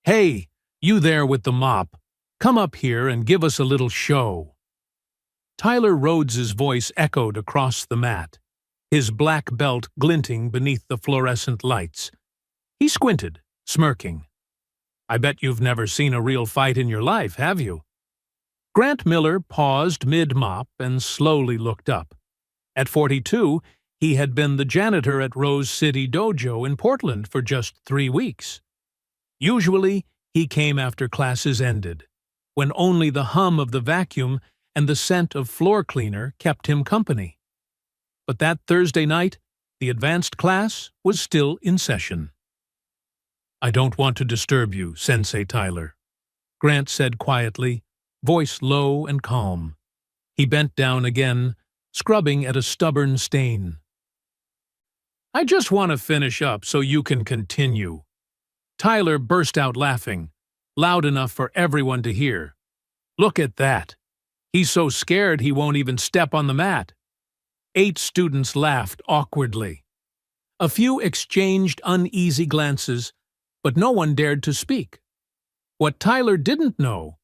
"Hey, you there with the mop, come up here and give us a little show." Tyler Rhodes's voice echoed across the mat, his black belt glinting beneath the fluorescent lights. He squinted, smirking. "I bet you've never seen a real fight in your life, have you?" Grant Miller paused mid-mop and slowly looked up. At 42, he had been the janitor at Rose City Dojo in Portland for just 3 weeks. Usually, he came after classes ended, when only the hum of the vacuum and the scent of floor cleaner kept him company. But that Thursday night, the advanced class was still in session. "I don't want to disturb you, Sensei Tyler," Grant said quietly, voice low and calm. He bent down again, scrubbing at a stubborn stain. "I just want to finish up so you can continue." Tyler burst out laughing, loud enough for everyone to hear. "Look at that. He's so scared he won't even step on the mat." 8 students laughed awkwardly. A few exchanged uneasy glances, but no one dared to speak. What Tyler didn't know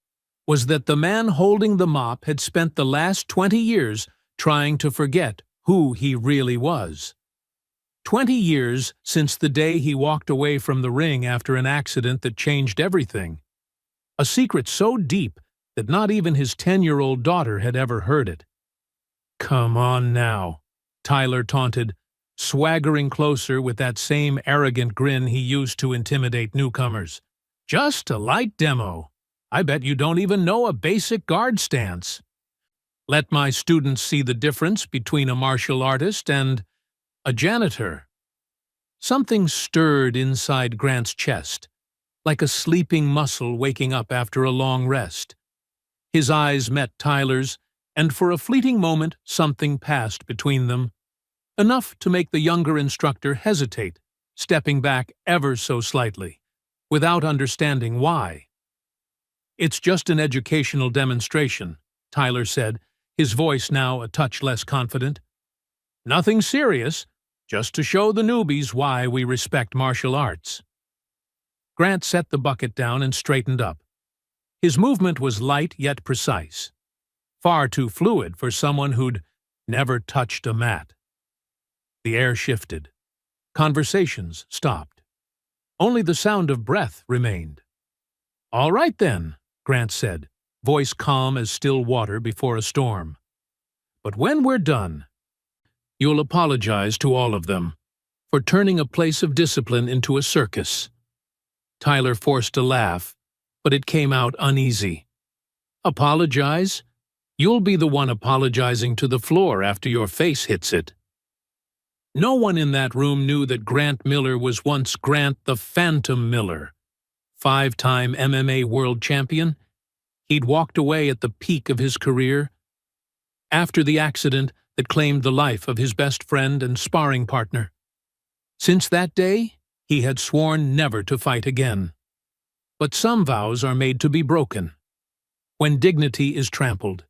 was that the man holding the mop had spent the last 20 years trying to forget who he really was. 20 years since the day he walked away from the ring after an accident that changed everything. A secret so deep that not even his 10-year-old daughter had ever heard it. "Come on now," Tyler taunted, swaggering closer with that same arrogant grin he used to intimidate newcomers. "Just a light demo. I bet you don't even know a basic guard stance. Let my students see the difference between a martial artist and a janitor." Something stirred inside Grant's chest, like a sleeping muscle waking up after a long rest. His eyes met Tyler's, and for a fleeting moment something passed between them, enough to make the younger instructor hesitate, stepping back ever so slightly, without understanding why. "It's just an educational demonstration," Tyler said, his voice now a touch less confident. "Nothing serious, just to show the newbies why we respect martial arts." Grant set the bucket down and straightened up. His movement was light yet precise, far too fluid for someone who'd never touched a mat. The air shifted. Conversations stopped. Only the sound of breath remained. "All right then," Grant said, voice calm as still water before a storm. "But when we're done, you'll apologize to all of them for turning a place of discipline into a circus." Tyler forced a laugh, but it came out uneasy. "Apologize? You'll be the one apologizing to the floor after your face hits it." No one in that room knew that Grant Miller was once Grant the Phantom Miller. 5-time MMA world champion, he'd walked away at the peak of his career, after the accident that claimed the life of his best friend and sparring partner. Since that day, he had sworn never to fight again. But some vows are made to be broken, when dignity is trampled.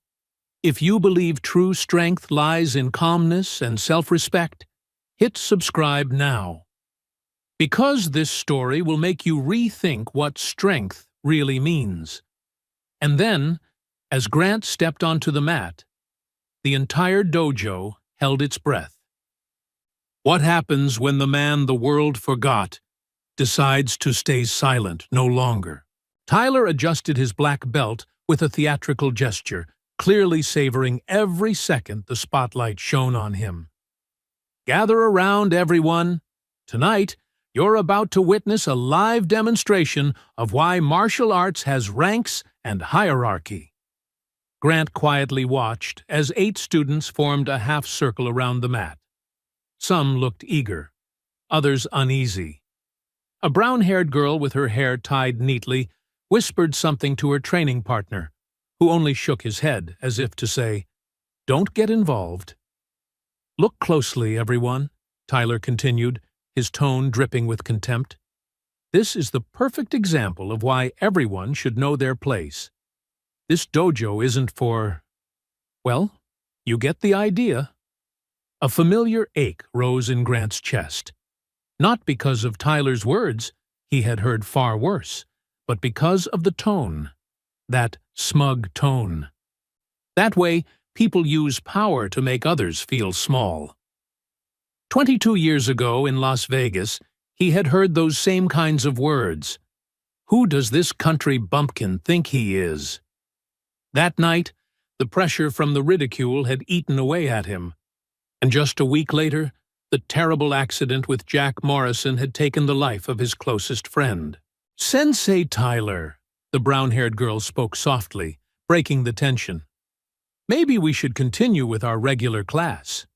If you believe true strength lies in calmness and self-respect, hit subscribe now. Because this story will make you rethink what strength really means. And then, as Grant stepped onto the mat, the entire dojo held its breath. What happens when the man the world forgot decides to stay silent no longer? Tyler adjusted his black belt with a theatrical gesture, clearly savoring every second the spotlight shone on him. "Gather around, everyone. Tonight, you're about to witness a live demonstration of why martial arts has ranks and hierarchy." Grant quietly watched as 8 students formed a half-circle around the mat. Some looked eager, others uneasy. A brown-haired girl with her hair tied neatly whispered something to her training partner, who only shook his head as if to say, "Don't get involved." "Look closely, everyone," Tyler continued, his tone dripping with contempt. "This is the perfect example of why everyone should know their place. This dojo isn't for... well, you get the idea." A familiar ache rose in Grant's chest. Not because of Tyler's words, he had heard far worse, but because of the tone, that smug tone. That way, people use power to make others feel small. 22 years ago in Las Vegas, he had heard those same kinds of words. Who does this country bumpkin think he is? That night, the pressure from the ridicule had eaten away at him, and just a week later, the terrible accident with Jack Morrison had taken the life of his closest friend. "Sensei Tyler," the brown-haired girl spoke softly, breaking the tension. "Maybe we should continue with our regular class.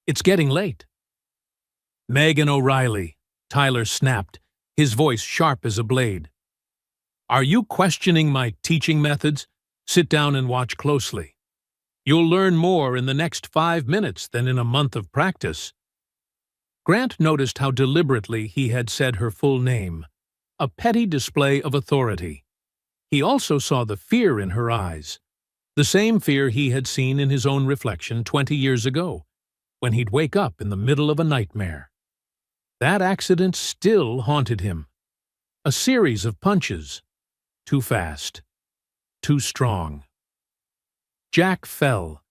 It's getting late." "Megan O'Reilly," Tyler snapped, his voice sharp as a blade. "Are you questioning my teaching methods? Sit down and watch closely. You'll learn more in the next 5 minutes than in a month of practice." Grant noticed how deliberately he had said her full name, a petty display of authority. He also saw the fear in her eyes, the same fear he had seen in his own reflection 20 years ago, when he'd wake up in the middle of a nightmare. That accident still haunted him. A series of punches. Too fast. Too strong. Jack fell,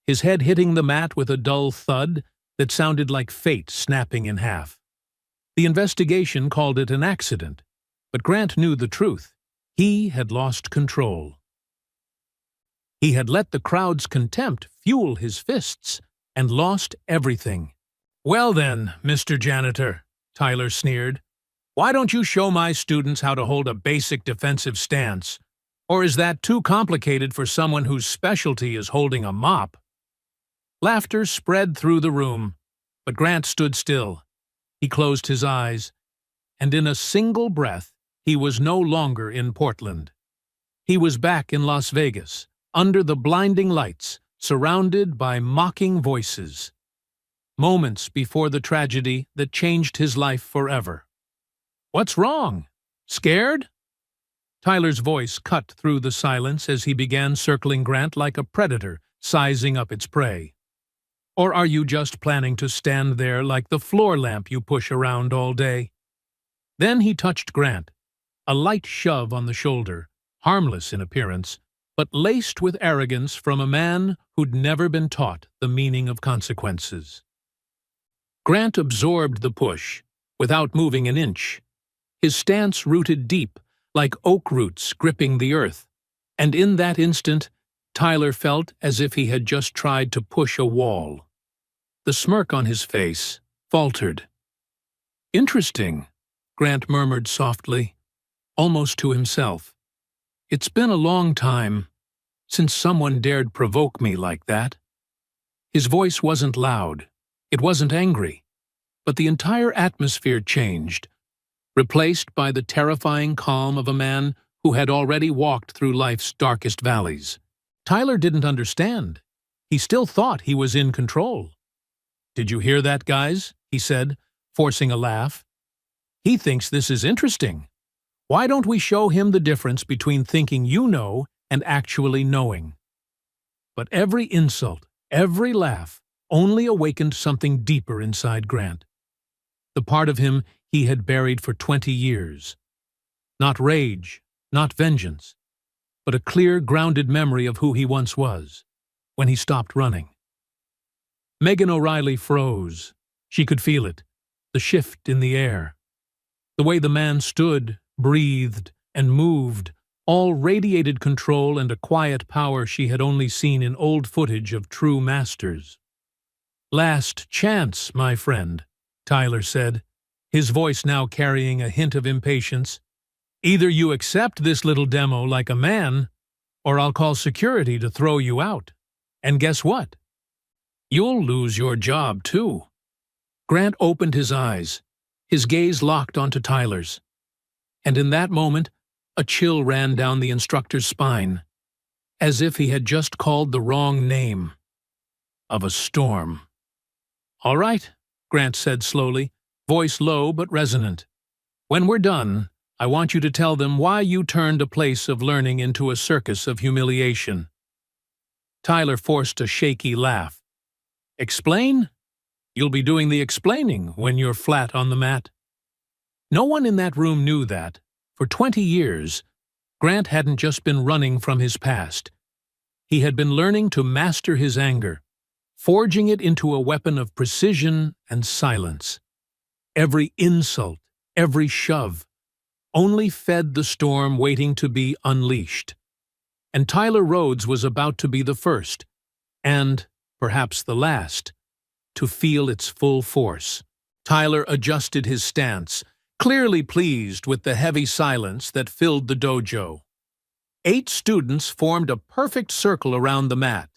his head hitting the mat with a dull thud that sounded like fate snapping in half. The investigation called it an accident, but Grant knew the truth. He had lost control. He had let the crowd's contempt fuel his fists and lost everything. "Well then, Mr. Janitor," Tyler sneered, "why don't you show my students how to hold a basic defensive stance? Or is that too complicated for someone whose specialty is holding a mop?" Laughter spread through the room, but Grant stood still. He closed his eyes, and in a single breath, he was no longer in Portland. He was back in Las Vegas, under the blinding lights, surrounded by mocking voices. Moments before the tragedy that changed his life forever. "What's wrong? Scared?" Tyler's voice cut through the silence as he began circling Grant like a predator sizing up its prey. "Or are you just planning to stand there like the floor lamp you push around all day?" Then he touched Grant, a light shove on the shoulder, harmless in appearance, but laced with arrogance from a man who'd never been taught the meaning of consequences. Grant absorbed the push, without moving an inch. His stance rooted deep, like oak roots gripping the earth, and in that instant, Tyler felt as if he had just tried to push a wall. The smirk on his face faltered. "Interesting," Grant murmured softly, almost to himself. "It's been a long time since someone dared provoke me like that." His voice wasn't loud, it wasn't angry, but the entire atmosphere changed, replaced by the terrifying calm of a man who had already walked through life's darkest valleys. Tyler didn't understand. He still thought he was in control. "Did you hear that, guys?" he said, forcing a laugh. "He thinks this is interesting. Why don't we show him the difference between thinking you know and actually knowing?" But every insult, every laugh, only awakened something deeper inside Grant. The part of him he had buried for 20 years. Not rage, not vengeance, but a clear, grounded memory of who he once was, when he stopped running. Megan O'Reilly froze. She could feel it, the shift in the air. The way the man stood, breathed, and moved, all radiated control and a quiet power she had only seen in old footage of true masters. "Last chance, my friend," Tyler said, his voice now carrying a hint of impatience. "Either you accept this little demo like a man, or I'll call security to throw you out. And guess what? You'll lose your job, too." Grant opened his eyes, his gaze locked onto Tyler's. And in that moment, a chill ran down the instructor's spine, as if he had just called the wrong name of a storm. "All right," Grant said slowly, voice low but resonant. "When we're done, I want you to tell them why you turned a place of learning into a circus of humiliation." Tyler forced a shaky laugh. "Explain? You'll be doing the explaining when you're flat on the mat." No one in that room knew that, for 20 years, Grant hadn't just been running from his past. He had been learning to master his anger, forging it into a weapon of precision and silence. Every insult, every shove, only fed the storm waiting to be unleashed. And Tyler Rhodes was about to be the first, and perhaps the last, to feel its full force. Tyler adjusted his stance, clearly pleased with the heavy silence that filled the dojo. 8 students formed a perfect circle around the mat.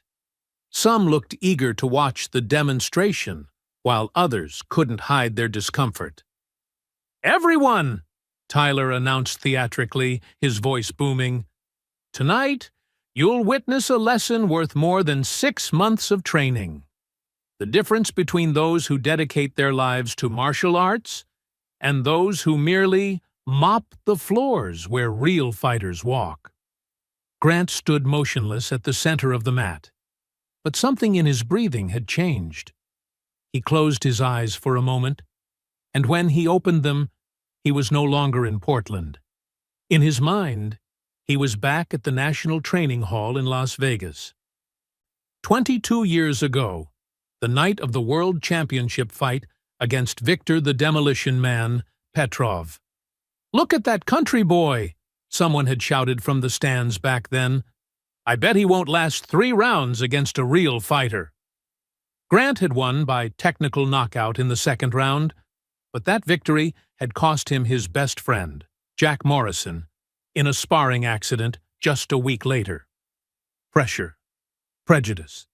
Some looked eager to watch the demonstration, while others couldn't hide their discomfort. "Everyone!" Tyler announced theatrically, his voice booming. "Tonight, you'll witness a lesson worth more than 6 months of training. The difference between those who dedicate their lives to martial arts and those who merely mop the floors where real fighters walk." Grant stood motionless at the center of the mat, but something in his breathing had changed. He closed his eyes for a moment, and when he opened them, he was no longer in Portland. In his mind, he was back at the National Training Hall in Las Vegas. 22 years ago, the night of the World Championship fight against Victor the Demolition Man Petrov. "Look at that country boy!" someone had shouted from the stands back then. "I bet he won't last 3 rounds against a real fighter." Grant had won by technical knockout in the 2nd round, but that victory had cost him his best friend, Jack Morrison, in a sparring accident just a week later. Pressure, prejudice,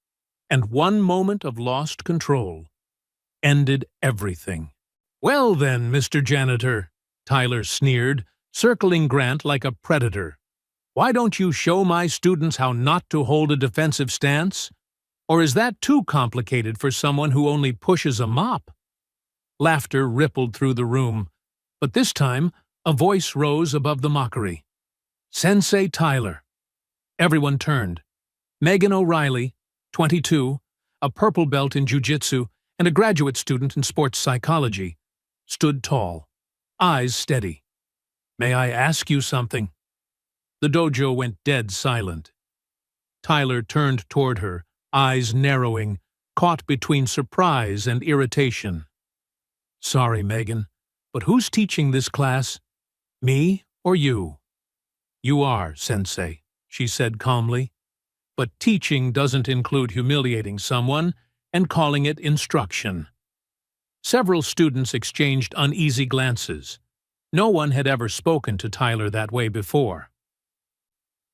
and one moment of lost control ended everything. "Well then, Mr. Janitor," Tyler sneered, circling Grant like a predator. "Why don't you show my students how not to hold a defensive stance? Or is that too complicated for someone who only pushes a mop?" Laughter rippled through the room, but this time a voice rose above the mockery. "Sensei Tyler." Everyone turned. Megan O'Reilly, 22, a purple belt in jiu-jitsu and a graduate student in sports psychology, stood tall, eyes steady. "May I ask you something?" The dojo went dead silent. Tyler turned toward her, eyes narrowing, caught between surprise and irritation. "Sorry, Megan, but who's teaching this class? Me or you?" "You are, Sensei," she said calmly. "But teaching doesn't include humiliating someone and calling it instruction." Several students exchanged uneasy glances. No one had ever spoken to Tyler that way before.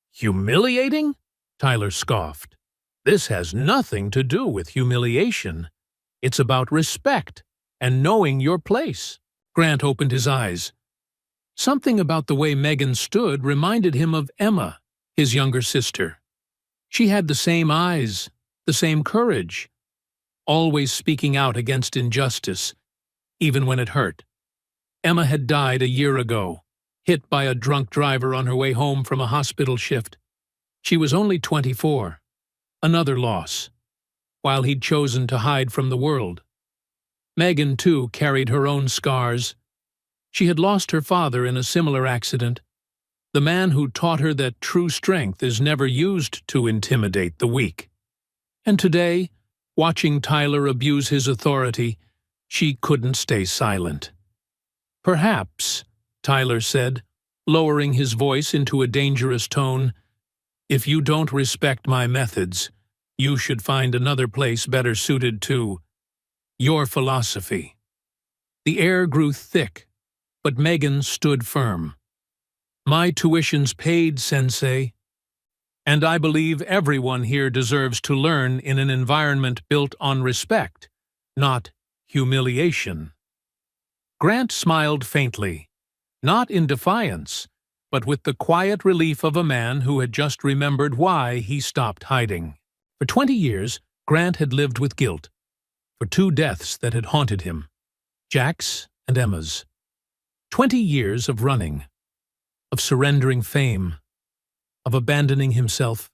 "Humiliating?" Tyler scoffed. "This has nothing to do with humiliation. It's about respect and knowing your place." Grant opened his eyes. Something about the way Megan stood reminded him of Emma, his younger sister. She had the same eyes, the same courage, always speaking out against injustice, even when it hurt. Emma had died a year ago, hit by a drunk driver on her way home from a hospital shift. She was only 24. Another loss, while he'd chosen to hide from the world. Megan, too, carried her own scars. She had lost her father in a similar accident, the man who taught her that true strength is never used to intimidate the weak. And today, watching Tyler abuse his authority, she couldn't stay silent. "Perhaps," Tyler said, lowering his voice into a dangerous tone, "if you don't respect my methods, you should find another place better suited to your philosophy." The air grew thick, but Megan stood firm. "My tuition's paid, Sensei, and I believe everyone here deserves to learn in an environment built on respect, not humiliation." Grant smiled faintly, not in defiance, but with the quiet relief of a man who had just remembered why he stopped hiding. For 20 years, Grant had lived with guilt, for 2 deaths that had haunted him, Jack's and Emma's. 20 years of running, of surrendering fame, of abandoning himself.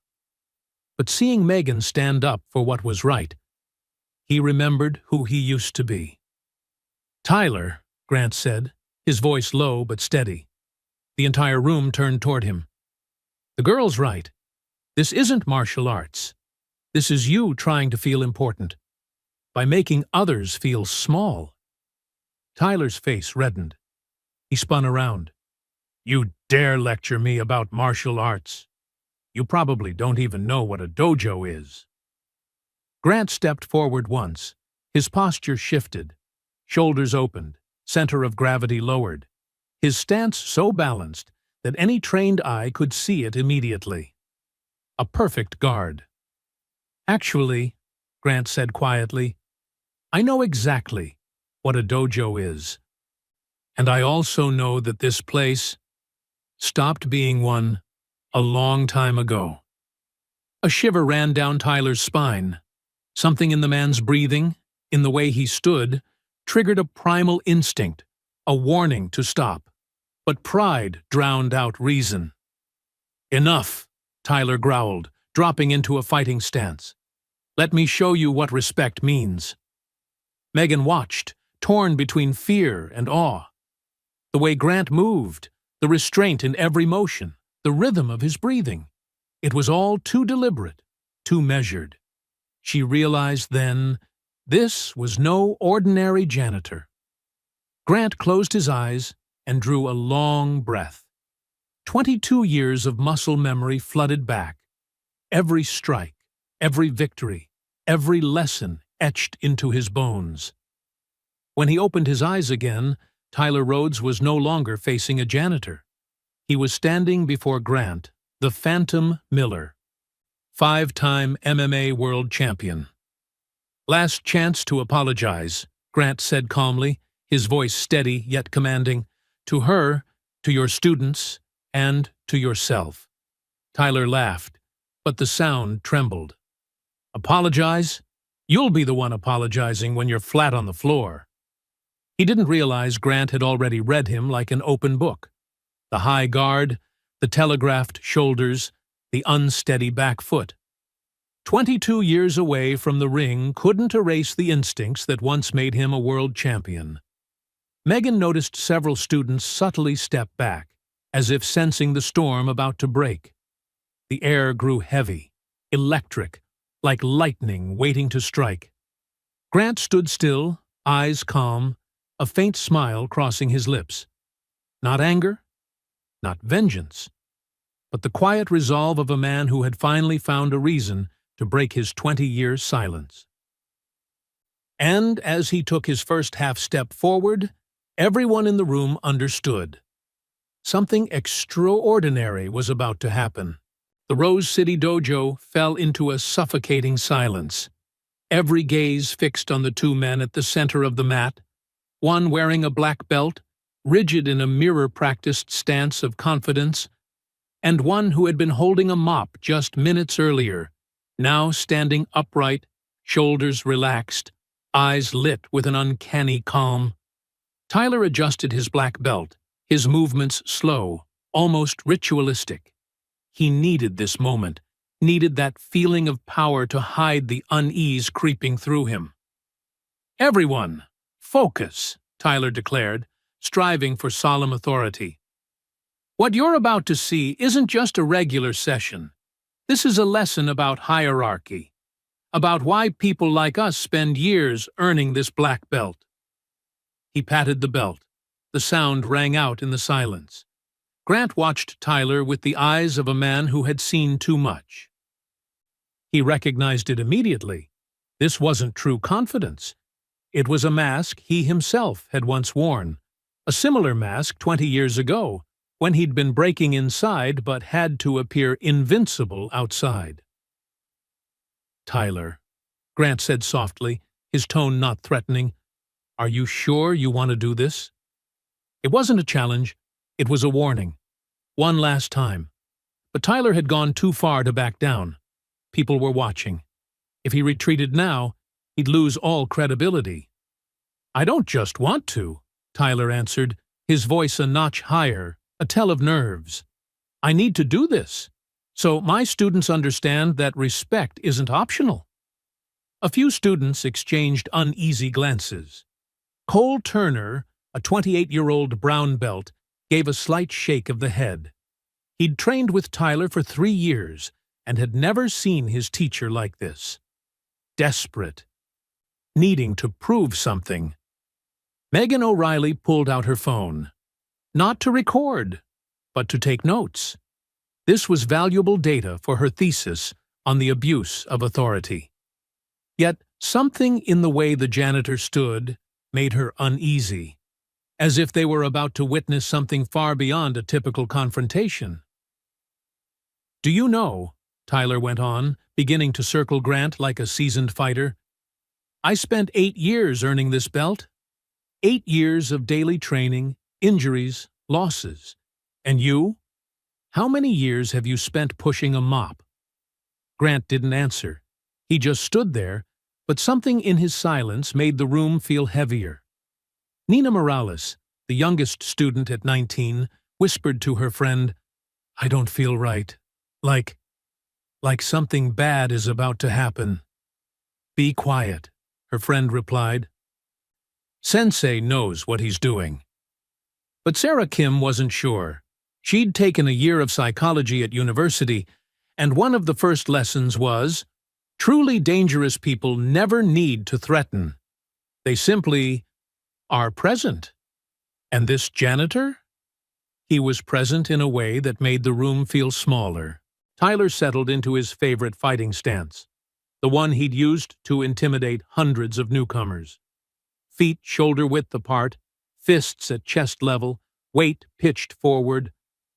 But seeing Megan stand up for what was right, he remembered who he used to be. "Tyler," Grant said, his voice low but steady. The entire room turned toward him. The girl's right. This isn't martial arts. This is you trying to feel important, by making others feel small. Tyler's face reddened. He spun around. You dare lecture me about martial arts? You probably don't even know what a dojo is. Grant stepped forward once. His posture shifted. Shoulders opened, center of gravity lowered. His stance so balanced that any trained eye could see it immediately. A perfect guard. Actually, Grant said quietly, I know exactly what a dojo is. And I also know that this place stopped being one a long time ago. A shiver ran down Tyler's spine. Something in the man's breathing, in the way he stood, triggered a primal instinct, a warning to stop. But pride drowned out reason. Enough, Tyler growled, dropping into a fighting stance. Let me show you what respect means. Megan watched, torn between fear and awe. The way Grant moved, the restraint in every motion, the rhythm of his breathing. It was all too deliberate, too measured. She realized then, this was no ordinary janitor. Grant closed his eyes and drew a long breath. 22 years of muscle memory flooded back. Every strike, every victory, every lesson etched into his bones. When he opened his eyes again, Tyler Rhodes was no longer facing a janitor. He was standing before Grant, the Phantom Miller, 5-time MMA world champion. Last chance to apologize, Grant said calmly, his voice steady yet commanding. To her, to your students, and to yourself. Tyler laughed, but the sound trembled. Apologize? You'll be the one apologizing when you're flat on the floor. He didn't realize Grant had already read him like an open book. The high guard, the telegraphed shoulders, the unsteady back foot. 22 years away from the ring couldn't erase the instincts that once made him a world champion. Megan noticed several students subtly step back, as if sensing the storm about to break. The air grew heavy, electric, like lightning waiting to strike. Grant stood still, eyes calm, a faint smile crossing his lips. Not anger, not vengeance, but the quiet resolve of a man who had finally found a reason to break his 20-year silence. And as he took his first half-step forward, everyone in the room understood. Something extraordinary was about to happen. The Rose City Dojo fell into a suffocating silence. Every gaze fixed on the two men at the center of the mat, one wearing a black belt, rigid in a mirror-practiced stance of confidence, and one who had been holding a mop just minutes earlier, now standing upright, shoulders relaxed, eyes lit with an uncanny calm. Tyler adjusted his black belt, his movements slow, almost ritualistic. He needed this moment, needed that feeling of power to hide the unease creeping through him. Everyone, focus, Tyler declared, striving for solemn authority. What you're about to see isn't just a regular session. This is a lesson about hierarchy, about why people like us spend years earning this black belt. He patted the belt. The sound rang out in the silence. Grant watched Tyler with the eyes of a man who had seen too much. He recognized it immediately. This wasn't true confidence. It was a mask he himself had once worn, a similar mask 20 years ago, when he'd been breaking inside but had to appear invincible outside. Tyler, Grant said softly, his tone not threatening, are you sure you want to do this? It wasn't a challenge, it was a warning. One last time. But Tyler had gone too far to back down. People were watching. If he retreated now, he'd lose all credibility. I don't just want to, Tyler answered, his voice a notch higher, a tell of nerves. I need to do this, so my students understand that respect isn't optional. A few students exchanged uneasy glances. Cole Turner, a 28-year-old brown belt, gave a slight shake of the head. He'd trained with Tyler for 3 years and had never seen his teacher like this. Desperate. Needing to prove something. Megan O'Reilly pulled out her phone. Not to record, but to take notes. This was valuable data for her thesis on the abuse of authority. Yet something in the way the janitor stood made her uneasy, as if they were about to witness something far beyond a typical confrontation. "Do you know," Tyler went on, beginning to circle Grant like a seasoned fighter, "I spent 8 years earning this belt. 8 years of daily training, injuries, losses. And you? How many years have you spent pushing a mop?" Grant didn't answer. He just stood there, but something in his silence made the room feel heavier. Nina Morales, the youngest student at 19, whispered to her friend, "I don't feel right. Like something bad is about to happen." "Be quiet," her friend replied. "Sensei knows what he's doing." But Sarah Kim wasn't sure. She'd taken a year of psychology at university, and one of the first lessons was, truly dangerous people never need to threaten. They simply are present. And this janitor? He was present in a way that made the room feel smaller. Tyler settled into his favorite fighting stance, the one he'd used to intimidate hundreds of newcomers. Feet shoulder-width apart, fists at chest level, weight pitched forward,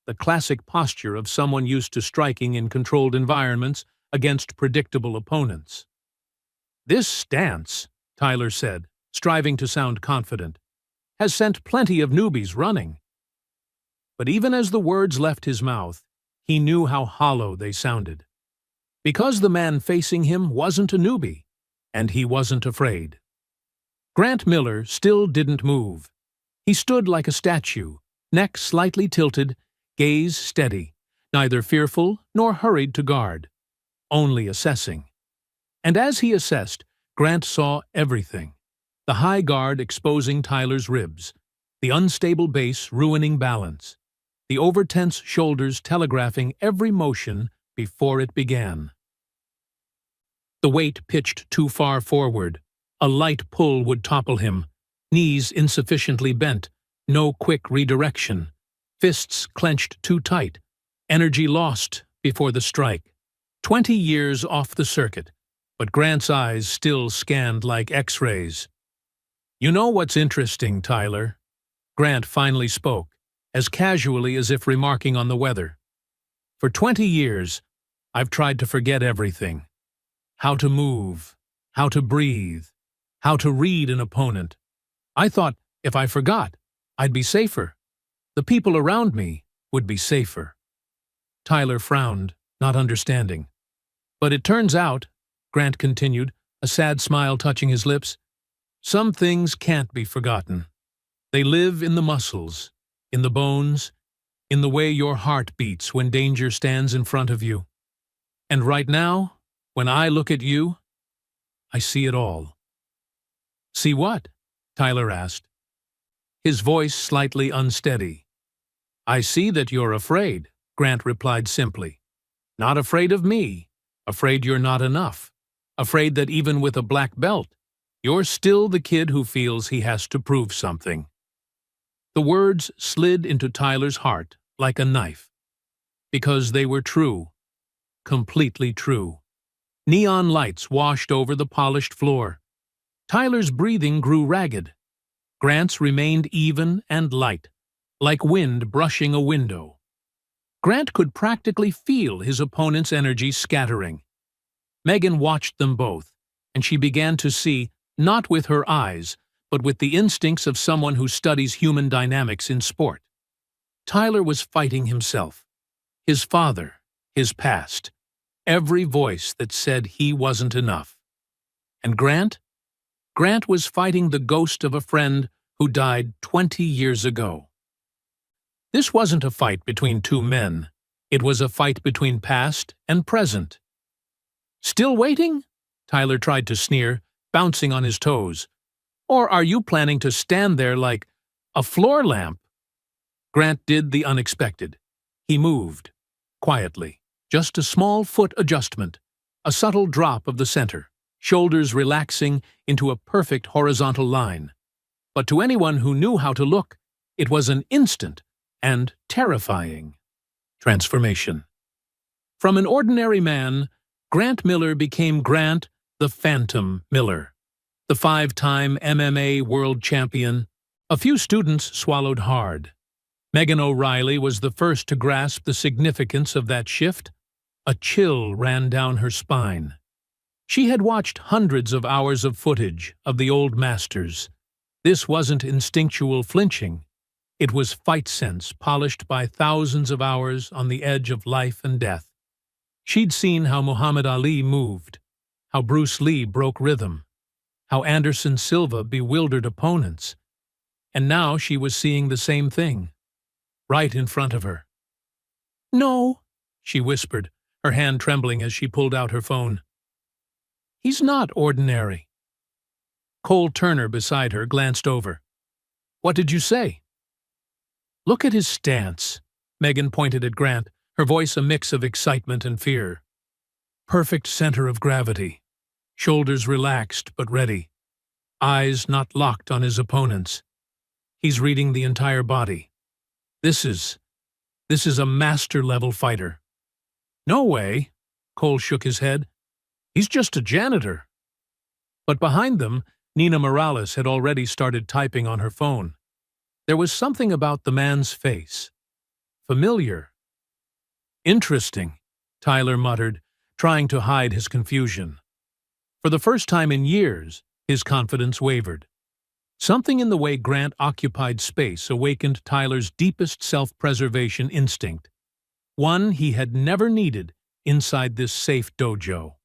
the classic posture of someone used to striking in controlled environments against predictable opponents. "This stance," Tyler said, striving to sound confident, "has sent plenty of newbies running." But even as the words left his mouth, he knew how hollow they sounded. Because the man facing him wasn't a newbie, and he wasn't afraid. Grant Miller still didn't move. He stood like a statue, neck slightly tilted, gaze steady, neither fearful nor hurried to guard, only assessing. And as he assessed, Grant saw everything. The high guard exposing Tyler's ribs, the unstable base ruining balance, the over-tense shoulders telegraphing every motion before it began. The weight pitched too far forward. A light pull would topple him, knees insufficiently bent, no quick redirection, fists clenched too tight, energy lost before the strike. 20 years off the circuit, but Grant's eyes still scanned like X-rays. "You know what's interesting, Tyler?" Grant finally spoke, as casually as if remarking on the weather. "For 20 years, I've tried to forget everything. How to move, how to breathe, how to read an opponent. I thought if I forgot, I'd be safer. The people around me would be safer." Tyler frowned, not understanding. "But it turns out," Grant continued, a sad smile touching his lips, "some things can't be forgotten. They live in the muscles, in the bones, in the way your heart beats when danger stands in front of you. And right now, when I look at you, I see it all." "See what?" Tyler asked, his voice slightly unsteady. "I see that you're afraid," Grant replied simply. "Not afraid of me, afraid you're not enough, afraid that even with a black belt, you're still the kid who feels he has to prove something." The words slid into Tyler's heart like a knife, because they were true, completely true. Neon lights washed over the polished floor. Tyler's breathing grew ragged. Grant's remained even and light, like wind brushing a window. Grant could practically feel his opponent's energy scattering. Megan watched them both, and she began to see, not with her eyes, but with the instincts of someone who studies human dynamics in sport. Tyler was fighting himself, his father, his past, every voice that said he wasn't enough. And Grant? Grant was fighting the ghost of a friend who died 20 years ago. This wasn't a fight between two men. It was a fight between past and present. "Still waiting?" Tyler tried to sneer, bouncing on his toes. "Or are you planning to stand there like a floor lamp?" Grant did the unexpected. He moved, quietly, just a small foot adjustment, a subtle drop of the center, shoulders relaxing into a perfect horizontal line. But to anyone who knew how to look, it was an instant and terrifying transformation. From an ordinary man, Grant Miller became Grant the Phantom Miller, the 5-time MMA world champion. A few students swallowed hard. Megan O'Reilly was the first to grasp the significance of that shift. A chill ran down her spine. She had watched hundreds of hours of footage of the old masters. This wasn't instinctual flinching. It was fight sense polished by thousands of hours on the edge of life and death. She'd seen how Muhammad Ali moved, how Bruce Lee broke rhythm, how Anderson Silva bewildered opponents, and now she was seeing the same thing, right in front of her. "No," she whispered, her hand trembling as she pulled out her phone. "He's not ordinary." Cole Turner beside her glanced over. "What did you say?" "Look at his stance." Megan pointed at Grant, her voice a mix of excitement and fear. "Perfect center of gravity. Shoulders relaxed but ready. Eyes not locked on his opponents. He's reading the entire body. This is a master-level fighter." "No way." Cole shook his head. "He's just a janitor." But behind them, Nina Morales had already started typing on her phone. There was something about the man's face. Familiar. "Interesting," Tyler muttered, trying to hide his confusion. For the first time in years, his confidence wavered. Something in the way Grant occupied space awakened Tyler's deepest self-preservation instinct, one he had never needed inside this safe dojo.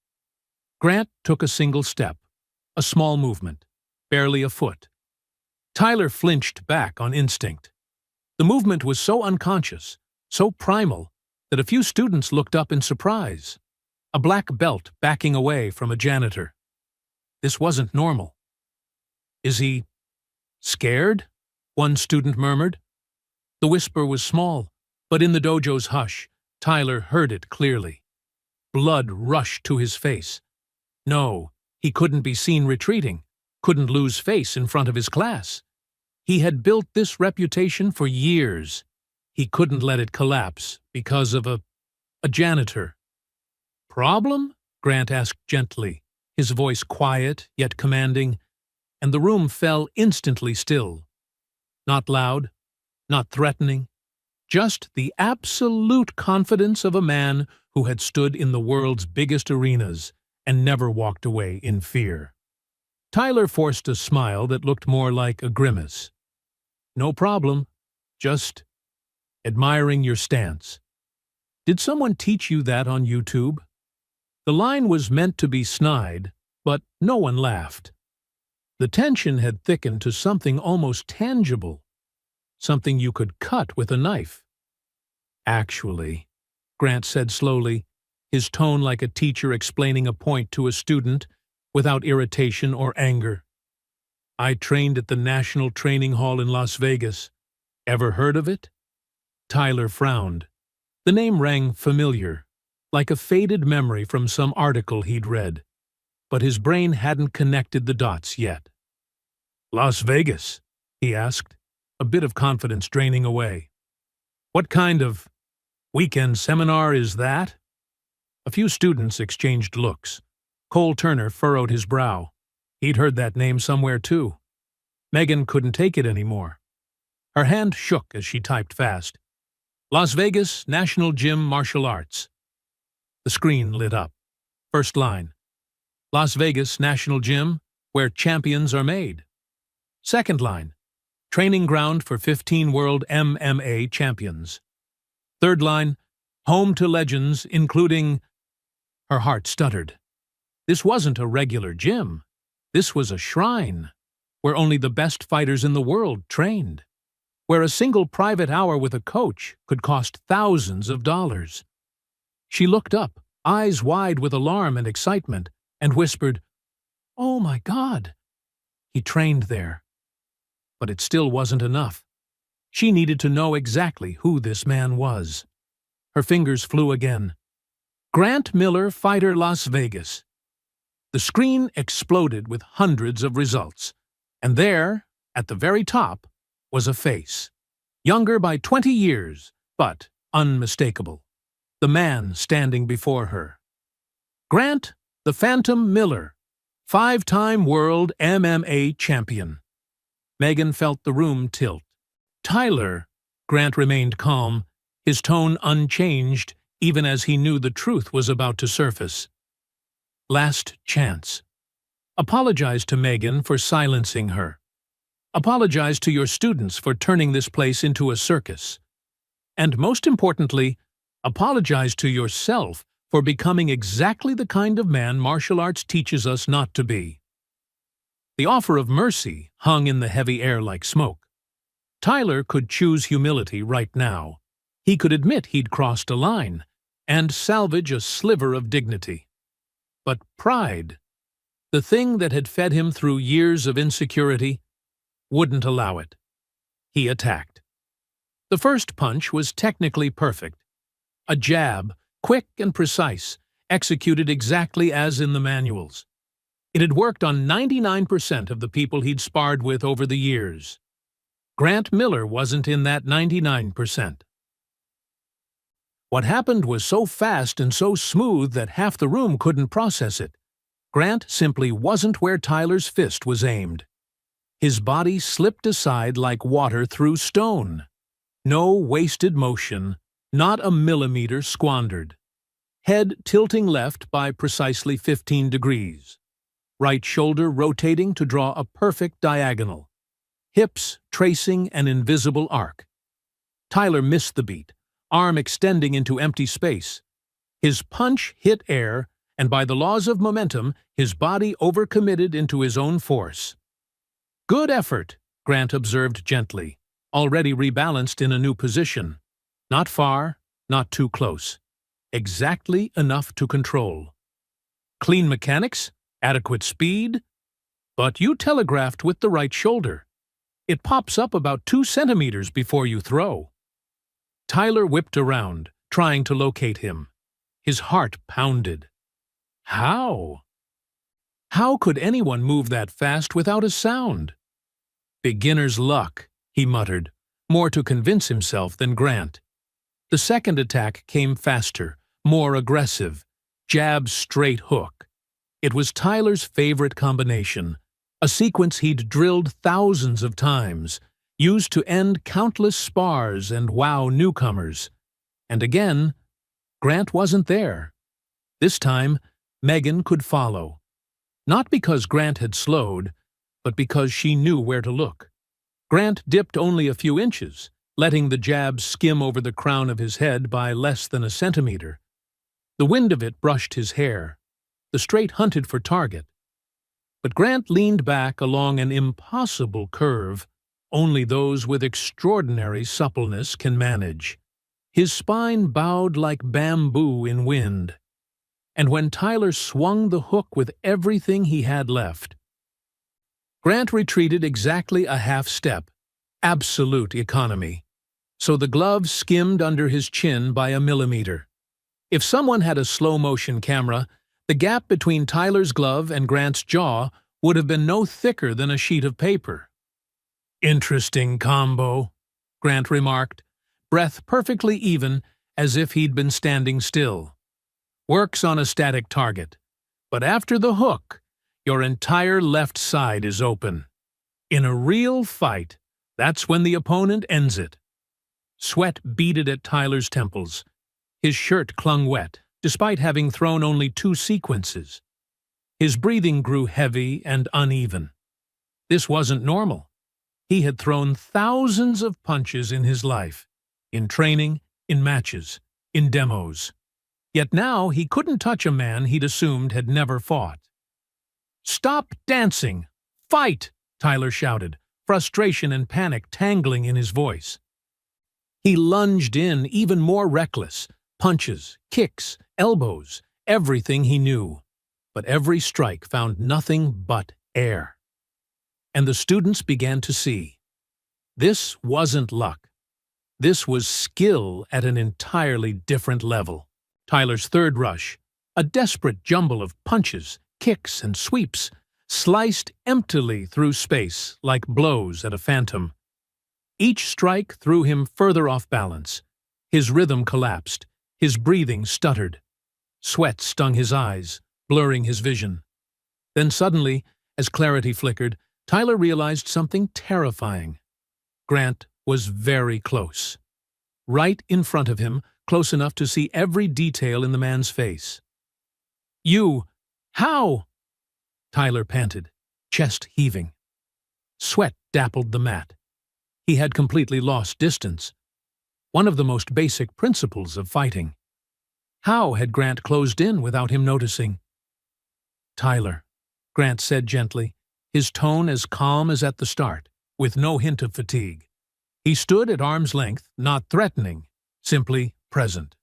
Grant took a single step, a small movement, barely a foot. Tyler flinched back on instinct. The movement was so unconscious, so primal, that a few students looked up in surprise. A black belt backing away from a janitor. This wasn't normal. "Is he scared?" one student murmured. The whisper was small, but in the dojo's hush, Tyler heard it clearly. Blood rushed to his face. No, he couldn't be seen retreating, couldn't lose face in front of his class. He had built this reputation for years. He couldn't let it collapse because of a janitor. "Problem?" Grant asked gently, his voice quiet yet commanding, and the room fell instantly still. Not loud, not threatening, just the absolute confidence of a man who had stood in the world's biggest arenas and never walked away in fear. Tyler forced a smile that looked more like a grimace. "No problem, just admiring your stance. Did someone teach you that on YouTube?" The line was meant to be snide, but no one laughed. The tension had thickened to something almost tangible, something you could cut with a knife. "Actually," Grant said slowly, his tone like a teacher explaining a point to a student, without irritation or anger. "I trained at the National Training Hall in Las Vegas. Ever heard of it?" Tyler frowned. The name rang familiar, like a faded memory from some article he'd read. But his brain hadn't connected the dots yet. "Las Vegas?" he asked, a bit of confidence draining away. "What kind of weekend seminar is that?" A few students exchanged looks. Cole Turner furrowed his brow. He'd heard that name somewhere too. Megan couldn't take it anymore. Her hand shook as she typed fast. "Las Vegas National Gym Martial Arts." The screen lit up. First line. "Las Vegas National Gym, where champions are made." Second line. "Training ground for 15 world MMA champions." Third line. "Home to legends, including—" Her heart stuttered. This wasn't a regular gym. This was a shrine, where only the best fighters in the world trained, where a single private hour with a coach could cost thousands of dollars. She looked up, eyes wide with alarm and excitement, and whispered, "Oh my God!" He trained there. But it still wasn't enough. She needed to know exactly who this man was. Her fingers flew again. Grant Miller, Fighter, Las Vegas. The screen exploded with hundreds of results. And there, at the very top, was a face. Younger by 20 years, but unmistakable. The man standing before her. Grant, the Phantom Miller, 5-time world MMA champion. Megan felt the room tilt. Tyler, Grant remained calm, his tone unchanged even as he knew the truth was about to surface. Last chance. Apologize to Megan for silencing her. Apologize to your students for turning this place into a circus. And most importantly, apologize to yourself for becoming exactly the kind of man martial arts teaches us not to be. The offer of mercy hung in the heavy air like smoke. Tyler could choose humility right now. He could admit he'd crossed a line and salvage a sliver of dignity. But pride, the thing that had fed him through years of insecurity, wouldn't allow it. He attacked. The first punch was technically perfect. A jab, quick and precise, executed exactly as in the manuals. It had worked on 99% of the people he'd sparred with over the years. Grant Miller wasn't in that 99%. What happened was so fast and so smooth that half the room couldn't process it. Grant simply wasn't where Tyler's fist was aimed. His body slipped aside like water through stone. No wasted motion, not a millimeter squandered. Head tilting left by precisely 15 degrees. Right shoulder rotating to draw a perfect diagonal. Hips tracing an invisible arc. Tyler missed the beat, arm extending into empty space. His punch hit air, and by the laws of momentum, his body overcommitted into his own force. Good effort, Grant observed gently, already rebalanced in a new position. Not far, not too close. Exactly enough to control. Clean mechanics? Adequate speed? But you telegraphed with the right shoulder. It pops up about 2 centimeters before you throw. Tyler whipped around, trying to locate him. His heart pounded. How? How could anyone move that fast without a sound? Beginner's luck, he muttered, more to convince himself than Grant. The second attack came faster, more aggressive. Jab, straight hook. It was Tyler's favorite combination, a sequence he'd drilled thousands of times, used to end countless spars and wow newcomers. And again, Grant wasn't there. This time, Megan could follow. Not because Grant had slowed, but because she knew where to look. Grant dipped only a few inches, letting the jab skim over the crown of his head by less than a centimeter. The wind of it brushed his hair. The straight hunted for target. But Grant leaned back along an impossible curve only those with extraordinary suppleness can manage. His spine bowed like bamboo in wind. And when Tyler swung the hook with everything he had left, Grant retreated exactly a half step. Absolute economy. So the glove skimmed under his chin by a millimeter. If someone had a slow-motion camera, the gap between Tyler's glove and Grant's jaw would have been no thicker than a sheet of paper. Interesting combo, Grant remarked, breath perfectly even, as if he'd been standing still. Works on a static target. But after the hook, your entire left side is open. In a real fight, that's when the opponent ends it. Sweat beaded at Tyler's temples. His shirt clung wet, despite having thrown only 2 sequences. His breathing grew heavy and uneven. This wasn't normal. He had thrown thousands of punches in his life, in training, in matches, in demos. Yet now he couldn't touch a man he'd assumed had never fought. "Stop dancing! Fight!" Tyler shouted, frustration and panic tangling in his voice. He lunged in, even more reckless. Punches, kicks, elbows, everything he knew. But every strike found nothing but air. And the students began to see. This wasn't luck. This was skill at an entirely different level. Tyler's third rush, a desperate jumble of punches, kicks, and sweeps, sliced emptily through space like blows at a phantom. Each strike threw him further off balance. His rhythm collapsed. His breathing stuttered. Sweat stung his eyes, blurring his vision. Then suddenly, as clarity flickered, Tyler realized something terrifying. Grant was very close. Right in front of him, close enough to see every detail in the man's face. "You! How?" Tyler panted, chest heaving. Sweat dappled the mat. He had completely lost distance. One of the most basic principles of fighting. How had Grant closed in without him noticing? "Tyler," Grant said gently, his tone as calm as at the start, with no hint of fatigue. He stood at arm's length, not threatening, simply present.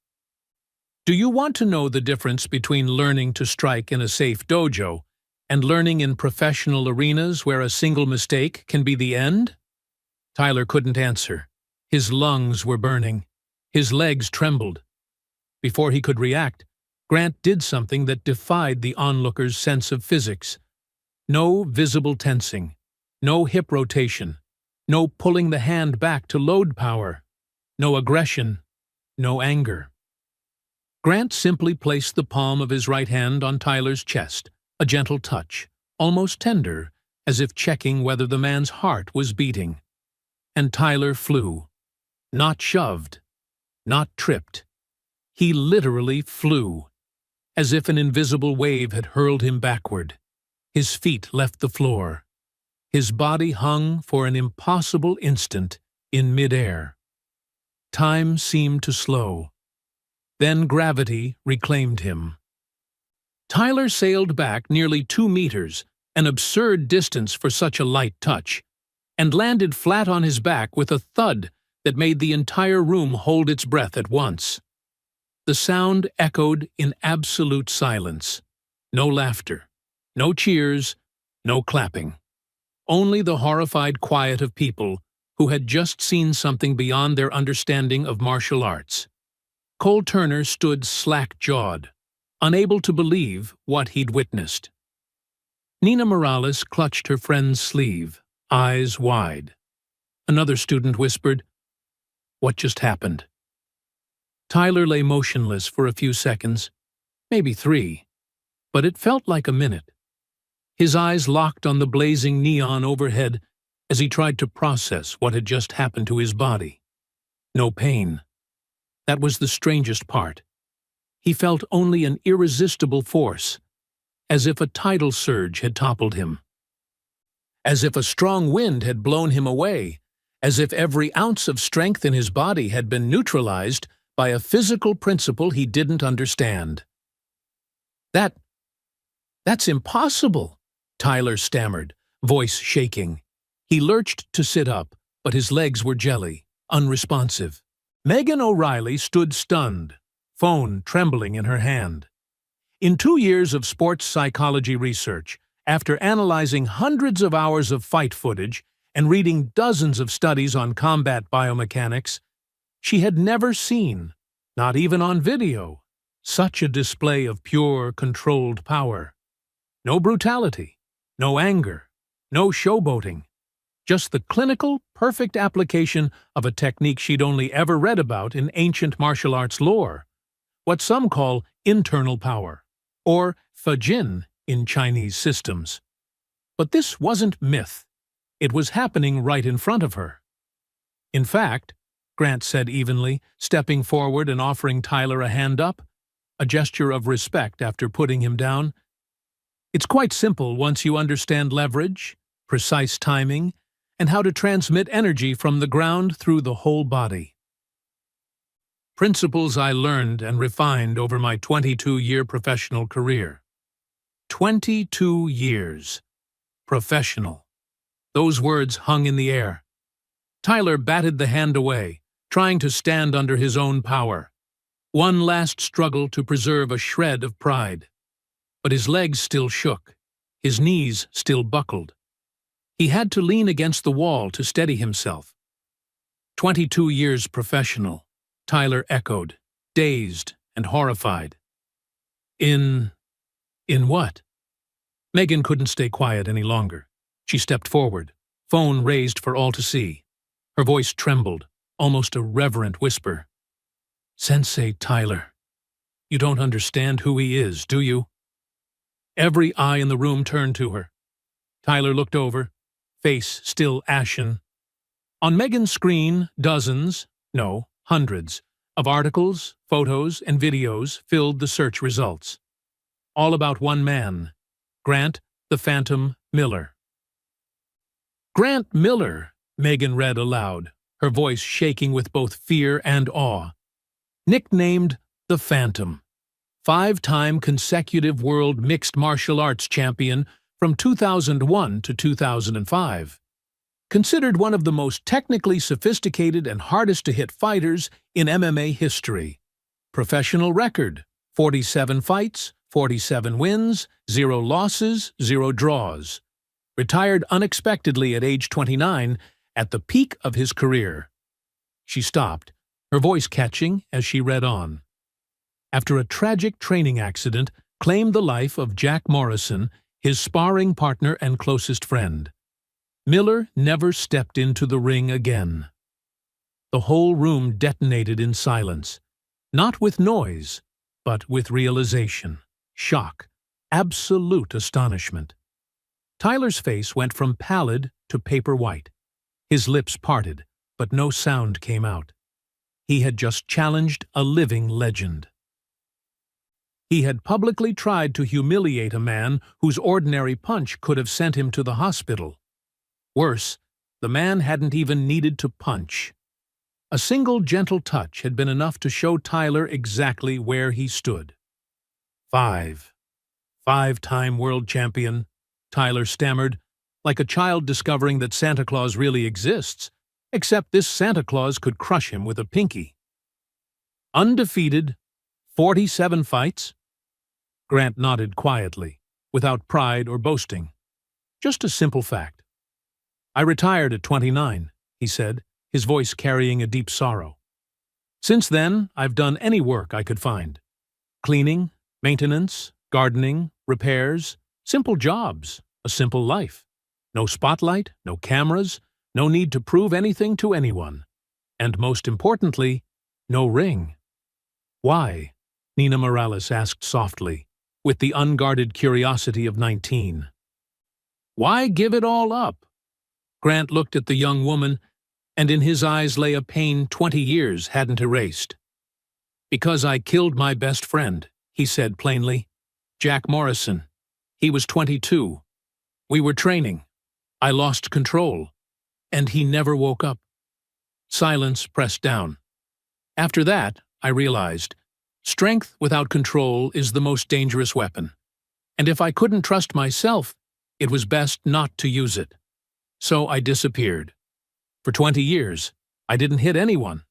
"Do you want to know the difference between learning to strike in a safe dojo and learning in professional arenas where a single mistake can be the end?" Tyler couldn't answer. His lungs were burning. His legs trembled. Before he could react, Grant did something that defied the onlooker's sense of physics. No visible tensing, no hip rotation, no pulling the hand back to load power, no aggression, no anger. Grant simply placed the palm of his right hand on Tyler's chest, a gentle touch, almost tender, as if checking whether the man's heart was beating. And Tyler flew. Not shoved, not tripped. He literally flew, as if an invisible wave had hurled him backward. His feet left the floor. His body hung for an impossible instant in midair. Time seemed to slow. Then gravity reclaimed him. Tyler sailed back nearly 2 meters, an absurd distance for such a light touch, and landed flat on his back with a thud that made the entire room hold its breath at once. The sound echoed in absolute silence. No laughter, no cheers, no clapping. Only the horrified quiet of people who had just seen something beyond their understanding of martial arts. Cole Turner stood slack-jawed, unable to believe what he'd witnessed. Nina Morales clutched her friend's sleeve, eyes wide. Another student whispered, "What just happened?" Tyler lay motionless for a few seconds, maybe 3, but it felt like a minute. His eyes locked on the blazing neon overhead as he tried to process what had just happened to his body. No pain. That was the strangest part. He felt only an irresistible force, as if a tidal surge had toppled him. As if a strong wind had blown him away, as if every ounce of strength in his body had been neutralized by a physical principle he didn't understand. That's impossible," Tyler stammered, voice shaking. He lurched to sit up, but his legs were jelly, unresponsive. Megan O'Reilly stood stunned, phone trembling in her hand. In 2 years of sports psychology research, after analyzing hundreds of hours of fight footage and reading dozens of studies on combat biomechanics, she had never seen, not even on video, such a display of pure, controlled power. No brutality, no anger, no showboating. Just the clinical, perfect application of a technique she'd only ever read about in ancient martial arts lore, what some call internal power, or Fajin in Chinese systems. But this wasn't myth. It was happening right in front of her. "In fact," Grant said evenly, stepping forward and offering Tyler a hand up, a gesture of respect after putting him down, "it's quite simple once you understand leverage, precise timing, and how to transmit energy from the ground through the whole body. Principles I learned and refined over my 22-year professional career." 22 years. Professional. Those words hung in the air. Tyler batted the hand away, trying to stand under his own power. One last struggle to preserve a shred of pride. But his legs still shook. His knees still buckled. He had to lean against the wall to steady himself. "22 years professional," Tyler echoed, dazed and horrified. In what? Megan couldn't stay quiet any longer. She stepped forward, phone raised for all to see. Her voice trembled, almost a reverent whisper. "Sensei Tyler, you don't understand who he is, do you?" Every eye in the room turned to her. Tyler looked over, face still ashen. On Megan's screen, dozens, no, hundreds, of articles, photos, and videos filled the search results. All about one man, Grant the Phantom Miller. "Grant Miller," Megan read aloud, her voice shaking with both fear and awe. "Nicknamed the Phantom. 5-time consecutive world mixed martial arts champion from 2001 to 2005. Considered one of the most technically sophisticated and hardest-to-hit fighters in MMA history. Professional record, 47 fights, 47 wins, 0 losses, 0 draws. Retired unexpectedly at age 29 at the peak of his career." She stopped, her voice catching as she read on. "After a tragic training accident, claimed the life of Jack Morrison, his sparring partner and closest friend. Miller never stepped into the ring again." The whole room detonated in silence, not with noise, but with realization, shock, absolute astonishment. Tyler's face went from pallid to paper white. His lips parted, but no sound came out. He had just challenged a living legend. He had publicly tried to humiliate a man whose ordinary punch could have sent him to the hospital. Worse, the man hadn't even needed to punch. A single gentle touch had been enough to show Tyler exactly where he stood. Five-time world champion, Tyler stammered, like a child discovering that Santa Claus really exists, except this Santa Claus could crush him with a pinky. "Undefeated, 47 fights?" Grant nodded quietly, without pride or boasting. "Just a simple fact. I retired at 29, he said, his voice carrying a deep sorrow. Since then, I've done any work I could find. Cleaning, maintenance, gardening, repairs, simple jobs, a simple life. No spotlight, no cameras, no need to prove anything to anyone. And most importantly, no ring." "Why?" Nina Morales asked softly, with the unguarded curiosity of 19. "Why give it all up?" Grant looked at the young woman, and in his eyes lay a pain 20 years hadn't erased. "Because I killed my best friend," he said plainly. "Jack Morrison. He was 22. We were training. I lost control. And he never woke up." Silence pressed down. "After that, I realized, strength without control is the most dangerous weapon. And if I couldn't trust myself, it was best not to use it. So I disappeared. For 20 years, I didn't hit anyone,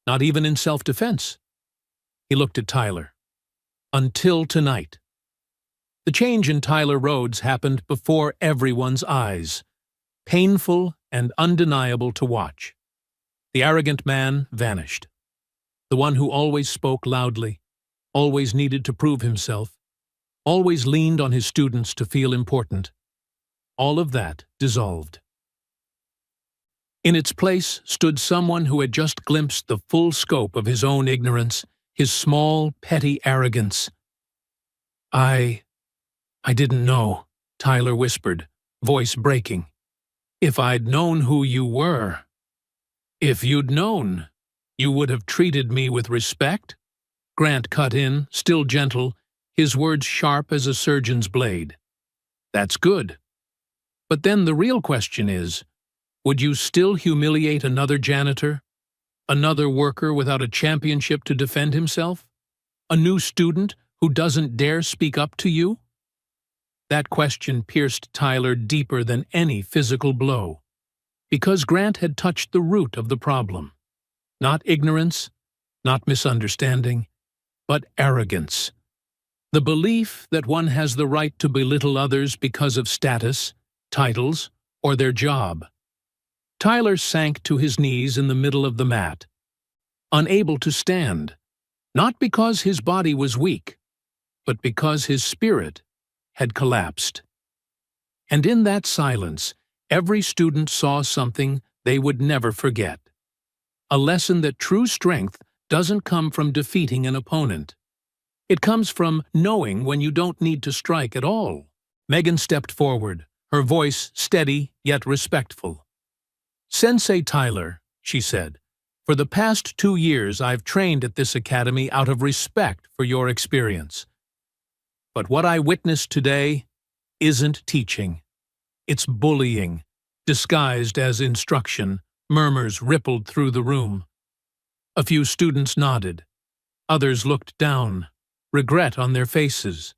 not even in self-defense." He looked at Tyler. "Until tonight." The change in Tyler Rhodes happened before everyone's eyes, painful and undeniable to watch. The arrogant man vanished. The one who always spoke loudly, always needed to prove himself, always leaned on his students to feel important. All of that dissolved. In its place stood someone who had just glimpsed the full scope of his own ignorance, his small, petty arrogance. I didn't know," Tyler whispered, voice breaking. "If I'd known who you were." "If you'd known, you would have treated me with respect?" Grant cut in, still gentle, his words sharp as a surgeon's blade. "That's good. But then the real question is, would you still humiliate another janitor? Another worker without a championship to defend himself? A new student who doesn't dare speak up to you?" That question pierced Tyler deeper than any physical blow, because Grant had touched the root of the problem. Not ignorance, not misunderstanding, but arrogance. The belief that one has the right to belittle others because of status, titles, or their job. Tyler sank to his knees in the middle of the mat, unable to stand, not because his body was weak, but because his spirit had collapsed. And in that silence, every student saw something they would never forget. A lesson that true strength doesn't come from defeating an opponent. It comes from knowing when you don't need to strike at all. Megan stepped forward, her voice steady yet respectful. "Sensei Tyler," she said, "for the past 2 years I've trained at this academy out of respect for your experience. But what I witnessed today isn't teaching. It's bullying, disguised as instruction." Murmurs rippled through the room. A few students nodded. Others looked down, regret on their faces.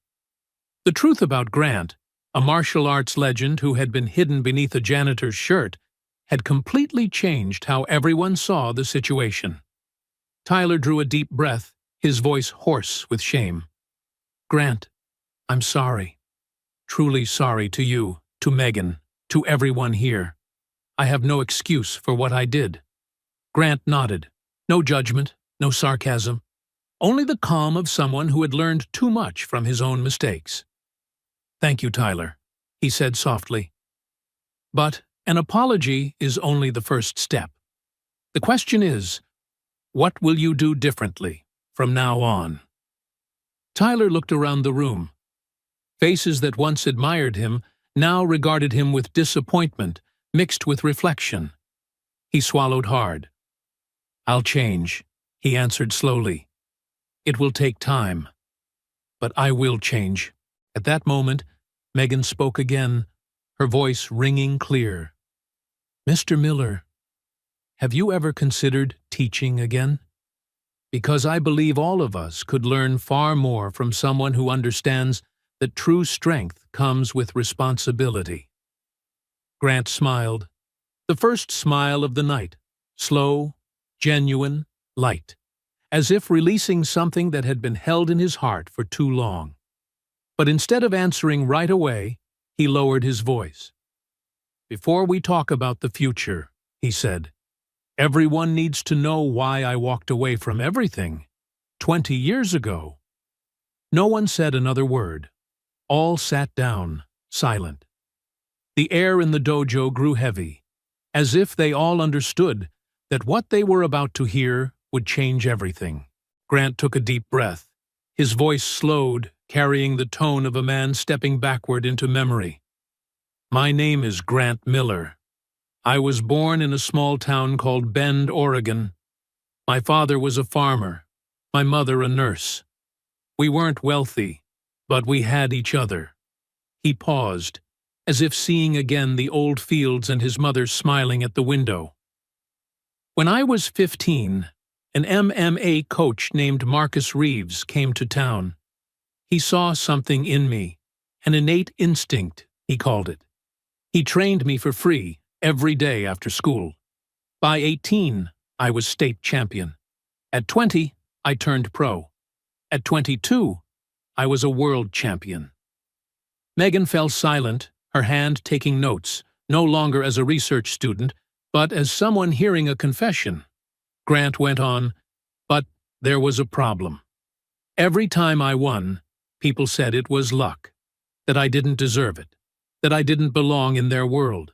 The truth about Grant, a martial arts legend who had been hidden beneath a janitor's shirt, had completely changed how everyone saw the situation. Tyler drew a deep breath, his voice hoarse with shame. "Grant, I'm sorry. Truly sorry to you, to Megan, to everyone here. I have no excuse for what I did." Grant nodded. No judgment, no sarcasm. Only the calm of someone who had learned too much from his own mistakes. "Thank you, Tyler," he said softly. "But an apology is only the first step. The question is, what will you do differently from now on?" Tyler looked around the room. Faces that once admired him now regarded him with disappointment, mixed with reflection. He swallowed hard. "I'll change," he answered slowly. "It will take time, but I will change." At that moment, Megan spoke again, her voice ringing clear. "Mr. Miller, have you ever considered teaching again? Because I believe all of us could learn far more from someone who understands that true strength comes with responsibility." Grant smiled, the first smile of the night, slow, genuine, light, as if releasing something that had been held in his heart for too long. But instead of answering right away, he lowered his voice. "Before we talk about the future," he said, "everyone needs to know why I walked away from everything 20 years ago." No one said another word. All sat down, silent. The air in the dojo grew heavy, as if they all understood that what they were about to hear would change everything. Grant took a deep breath. His voice slowed, carrying the tone of a man stepping backward into memory. "My name is Grant Miller. I was born in a small town called Bend, Oregon. My father was a farmer, my mother a nurse. We weren't wealthy, but we had each other." He paused, as if seeing again the old fields and his mother smiling at the window. "When I was 15, an MMA coach named Marcus Reeves came to town. He saw something in me, an innate instinct, he called it. He trained me for free every day after school. By 18, I was state champion. At 20, I turned pro. At 22, I was a world champion." Megan fell silent, her hand taking notes, no longer as a research student, but as someone hearing a confession. Grant went on, "But there was a problem. Every time I won, people said it was luck, that I didn't deserve it, that I didn't belong in their world.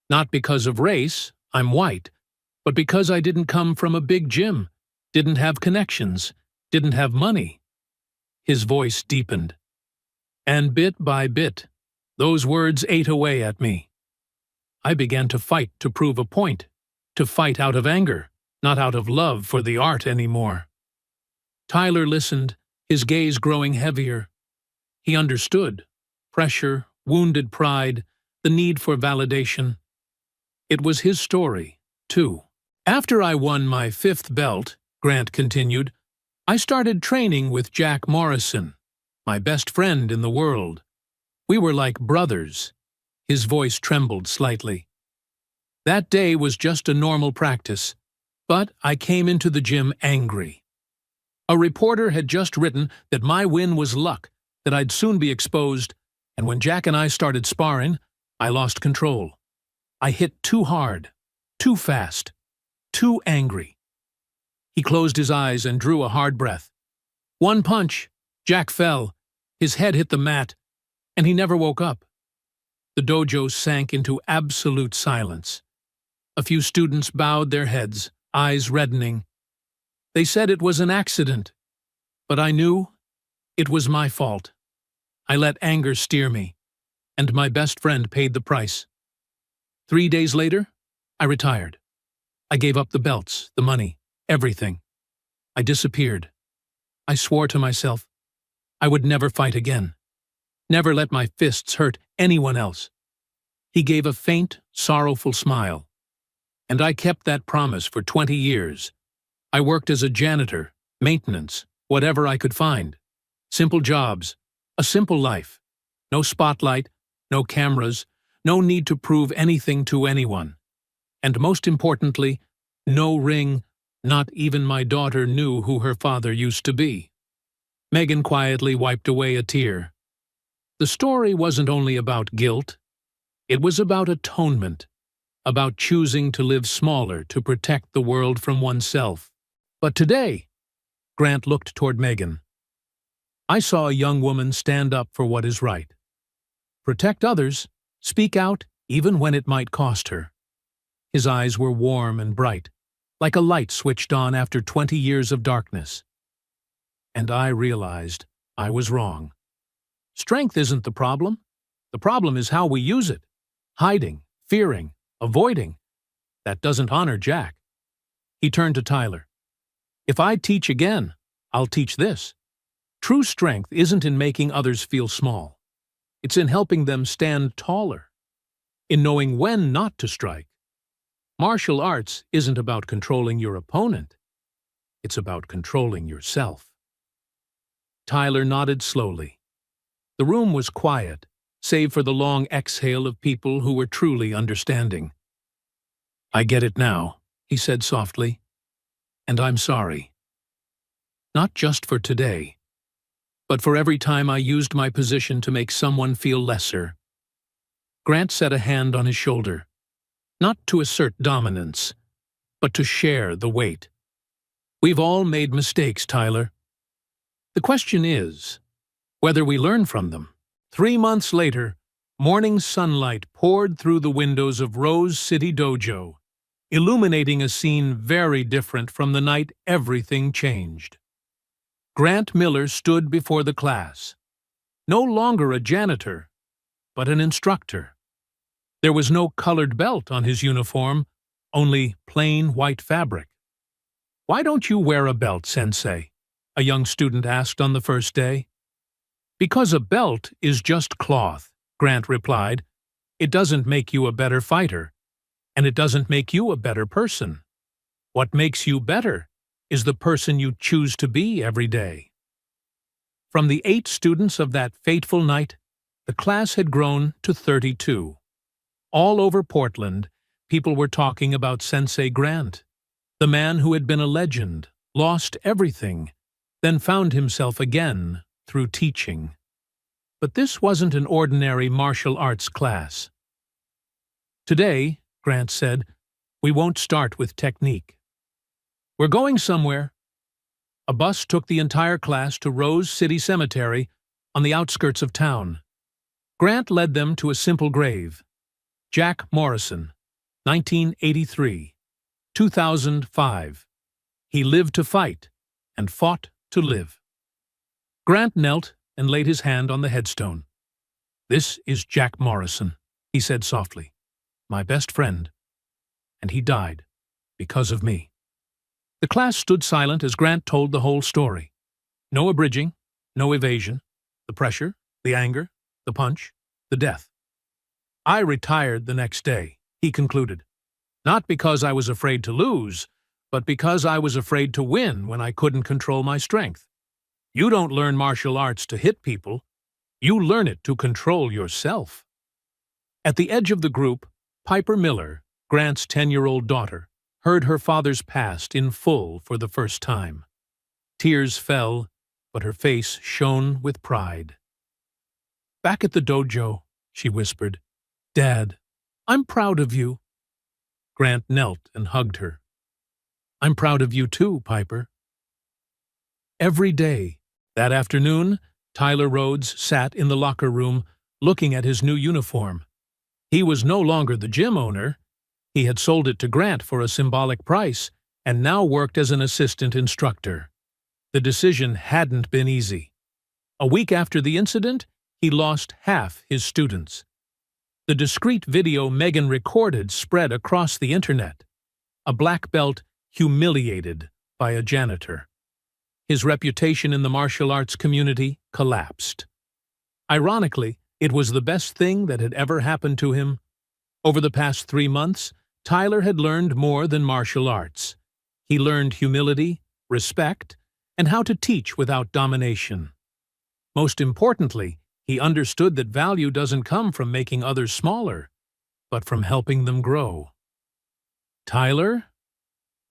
Not because of race, I'm white, but because I didn't come from a big gym, didn't have connections, didn't have money." His voice deepened. "And bit by bit, those words ate away at me. I began to fight to prove a point, to fight out of anger, not out of love for the art anymore." Tyler listened, his gaze growing heavier. He understood. Pressure, wounded pride, the need for validation. It was his story, too. "After I won my 5th belt," Grant continued, "I started training with Jack Morrison, my best friend in the world. We were like brothers." His voice trembled slightly. "That day was just a normal practice, but I came into the gym angry. A reporter had just written that my win was luck, that I'd soon be exposed, and when Jack and I started sparring, I lost control. I hit too hard. Too fast. Too angry. He closed his eyes and drew a hard breath. One punch. Jack fell. His head hit the mat, and he never woke up. The dojo sank into absolute silence. A few students bowed their heads, eyes reddening. They said it was an accident, but I knew it was my fault. I let anger steer me, and my best friend paid the price. 3 days later, I retired. I gave up the belts, the money, everything. I disappeared. I swore to myself I would never fight again. Never let my fists hurt anyone else. He gave a faint, sorrowful smile. And I kept that promise for 20 years. I worked as a janitor, maintenance, whatever I could find. Simple jobs, a simple life. No spotlight, no cameras, no need to prove anything to anyone. And most importantly, no ring. Not even my daughter knew who her father used to be. Megan quietly wiped away a tear. The story wasn't only about guilt. It was about atonement, about choosing to live smaller to protect the world from oneself. But today, Grant looked toward Megan. I saw a young woman stand up for what is right. Protect others, speak out even when it might cost her. His eyes were warm and bright, like a light switched on after 20 years of darkness. And I realized I was wrong. Strength isn't the problem. The problem is how we use it. Hiding, fearing, avoiding. That doesn't honor Jack. He turned to Tyler. If I teach again, I'll teach this. True strength isn't in making others feel small. It's in helping them stand taller. In knowing when not to strike. Martial arts isn't about controlling your opponent. It's about controlling yourself. Tyler nodded slowly. The room was quiet, save for the long exhale of people who were truly understanding. I get it now, he said softly. And I'm sorry. Not just for today, but for every time I used my position to make someone feel lesser. Grant set a hand on his shoulder, not to assert dominance, but to share the weight. We've all made mistakes, Tyler. The question is whether we learn from them. 3 months later, morning sunlight poured through the windows of Rose City Dojo, illuminating a scene very different from the night everything changed. Grant Miller stood before the class, no longer a janitor, but an instructor. There was no colored belt on his uniform, only plain white fabric. Why don't you wear a belt, Sensei? A young student asked on the first day. Because a belt is just cloth, Grant replied. It doesn't make you a better fighter, and it doesn't make you a better person. What makes you better is the person you choose to be every day. From the 8 students of that fateful night, the class had grown to 32. All over Portland, people were talking about Sensei Grant, the man who had been a legend, lost everything, then found himself again through teaching. But this wasn't an ordinary martial arts class. Today, Grant said, we won't start with technique. We're going somewhere. A bus took the entire class to Rose City Cemetery on the outskirts of town. Grant led them to a simple grave. Jack Morrison, 1983, 2005. He lived to fight and fought to live. Grant knelt and laid his hand on the headstone. This is Jack Morrison, he said softly, my best friend, and he died because of me. The class stood silent as Grant told the whole story. No abridging, no evasion, the pressure, the anger, the punch, the death. I retired the next day, he concluded, not because I was afraid to lose, but because I was afraid to win when I couldn't control my strength. You don't learn martial arts to hit people. You learn it to control yourself. At the edge of the group, Piper Miller, Grant's 10-year-old daughter, heard her father's past in full for the first time. Tears fell, but her face shone with pride. Back at the dojo, she whispered, Dad, I'm proud of you. Grant knelt and hugged her. I'm proud of you too, Piper. Every day, that afternoon, Tyler Rhodes sat in the locker room looking at his new uniform. He was no longer the gym owner. He had sold it to Grant for a symbolic price and now worked as an assistant instructor. The decision hadn't been easy. A week after the incident, he lost half his students. The discreet video Megan recorded spread across the internet. A black belt humiliated by a janitor. His reputation in the martial arts community collapsed. Ironically, it was the best thing that had ever happened to him. Over the past 3 months, Tyler had learned more than martial arts. He learned humility, respect, and how to teach without domination. Most importantly, he understood that value doesn't come from making others smaller, but from helping them grow. Tyler?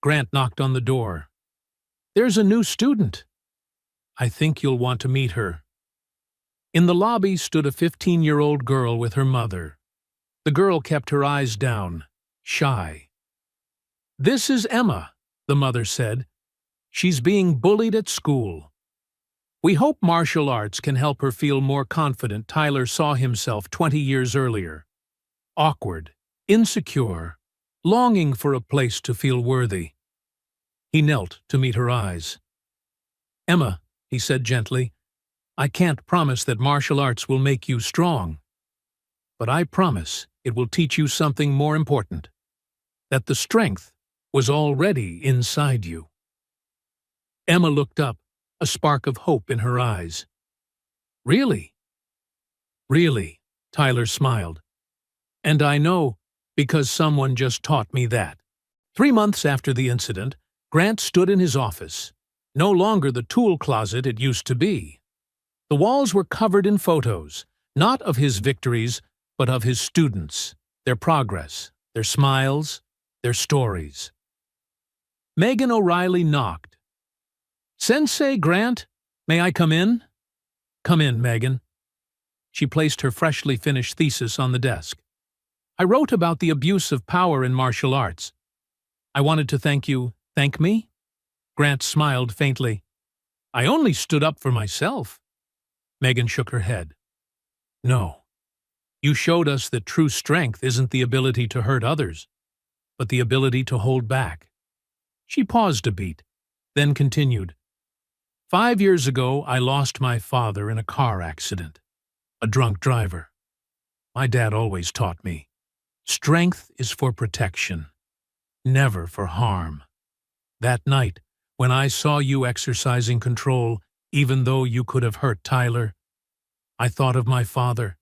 Grant knocked on the door. There's a new student. I think you'll want to meet her. In the lobby stood a 15-year-old girl with her mother. The girl kept her eyes down, shy. This is Emma, the mother said. She's being bullied at school. We hope martial arts can help her feel more confident. Tyler saw himself 20 years earlier. Awkward, insecure, longing for a place to feel worthy. He knelt to meet her eyes. Emma, he said gently, I can't promise that martial arts will make you strong. But I promise it will teach you something more important. That the strength was already inside you. Emma looked up, a spark of hope in her eyes. Really? Really, Tyler smiled. And I know, because someone just taught me that. 3 months after the incident, Grant stood in his office, no longer the tool closet it used to be. The walls were covered in photos, not of his victories, but of his students, their progress, their smiles, their stories. Megan O'Reilly knocked. Sensei Grant, may I come in? Come in, Megan. She placed her freshly finished thesis on the desk. I wrote about the abuse of power in martial arts. I wanted to thank you. Thank me? Grant smiled faintly. I only stood up for myself. Megan shook her head. No. You showed us that true strength isn't the ability to hurt others, but the ability to hold back. She paused a beat, then continued. 5 years ago, I lost my father in a car accident. A drunk driver. My dad always taught me, strength is for protection, never for harm. That night, when I saw you exercising control, even though you could have hurt Tyler, I thought of my father,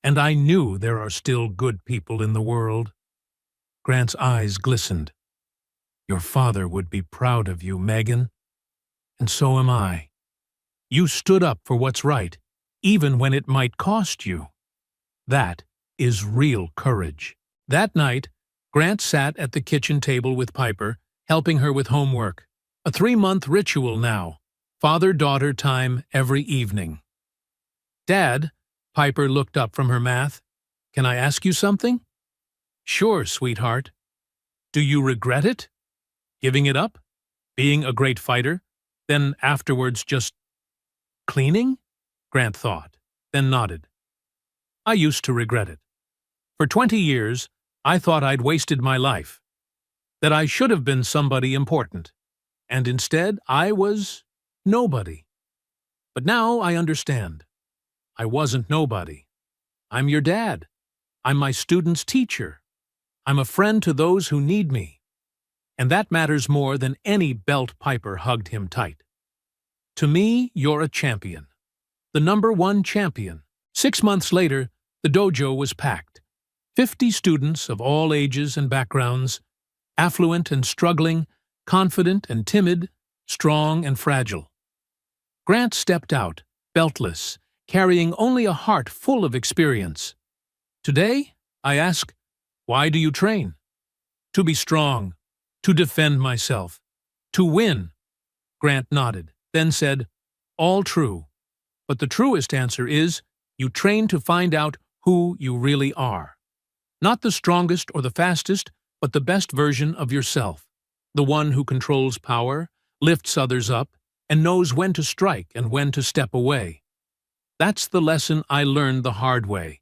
and I knew there are still good people in the world. Grant's eyes glistened. Your father would be proud of you, Megan. And so am I. You stood up for what's right, even when it might cost you. That is real courage. That night, Grant sat at the kitchen table with Piper, helping her with homework. A 3-month ritual now, father-daughter time every evening. Dad, Piper looked up from her math. Can I ask you something? Sure, sweetheart. Do you regret it? Giving it up? Being a great fighter? Then afterwards just cleaning? Grant thought, then nodded. I used to regret it. For 20 years, I thought I'd wasted my life, that I should have been somebody important, and instead I was nobody. But now I understand. I wasn't nobody. I'm your dad. I'm my students' teacher. I'm a friend to those who need me. And that matters more than any belt. Piper hugged him tight. To me, you're a champion. The #1 champion. 6 months later, the dojo was packed. 50 students of all ages and backgrounds, affluent and struggling, confident and timid, strong and fragile. Grant stepped out, beltless, carrying only a heart full of experience. Today, I ask, why do you train? To be strong, to defend myself, to win. Grant nodded, then said, all true. But the truest answer is, you train to find out who you really are. Not the strongest or the fastest, but the best version of yourself, the one who controls power, lifts others up, and knows when to strike and when to step away. That's the lesson I learned the hard way,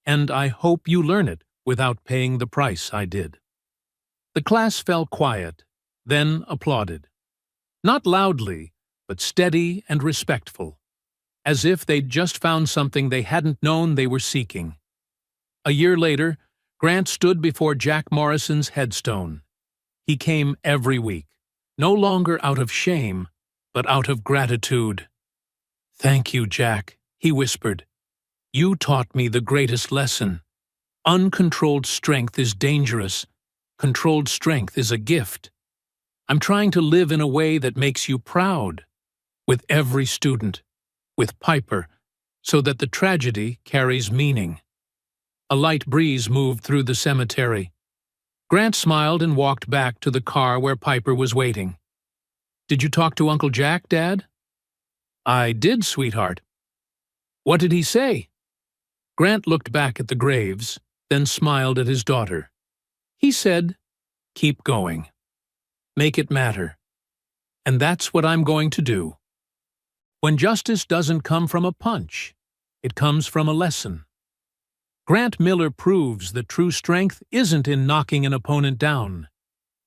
and I hope you learn it without paying the price I did. The class fell quiet, then applauded. Not loudly, but steady and respectful, as if they'd just found something they hadn't known they were seeking. A year later, Grant stood before Jack Morrison's headstone. He came every week, no longer out of shame, but out of gratitude. "Thank you, Jack," he whispered. "You taught me the greatest lesson. Uncontrolled strength is dangerous. Controlled strength is a gift. I'm trying to live in a way that makes you proud, with every student, with Piper, so that the tragedy carries meaning." A light breeze moved through the cemetery. Grant smiled and walked back to the car where Piper was waiting. "Did you talk to Uncle Jack, Dad?" "I did, sweetheart." "What did he say?" Grant looked back at the graves, then smiled at his daughter. "He said, 'Keep going. Make it matter.' And that's what I'm going to do. When justice doesn't come from a punch, it comes from a lesson." Grant Miller proves that true strength isn't in knocking an opponent down.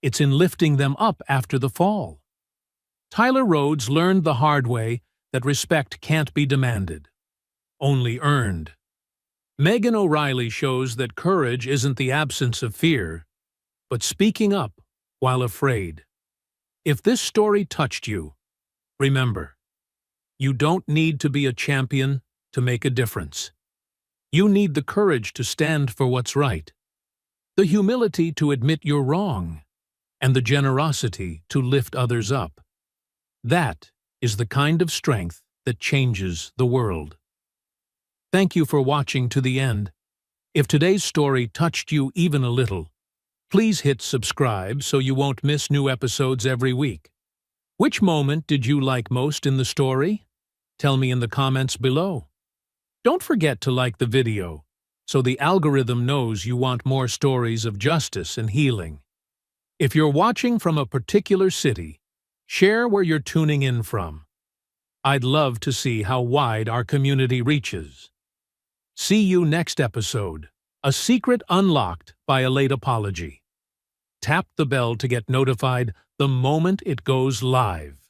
It's in lifting them up after the fall. Tyler Rhodes learned the hard way that respect can't be demanded, only earned. Megan O'Reilly shows that courage isn't the absence of fear, but speaking up while afraid. If this story touched you, remember, you don't need to be a champion to make a difference. You need the courage to stand for what's right, the humility to admit you're wrong, and the generosity to lift others up. That is the kind of strength that changes the world. Thank you for watching to the end. If today's story touched you even a little, please hit subscribe so you won't miss new episodes every week. Which moment did you like most in the story? Tell me in the comments below. Don't forget to like the video, so the algorithm knows you want more stories of justice and healing. If you're watching from a particular city, share where you're tuning in from. I'd love to see how wide our community reaches. See you next episode. A secret unlocked by a late apology. Tap the bell to get notified the moment it goes live.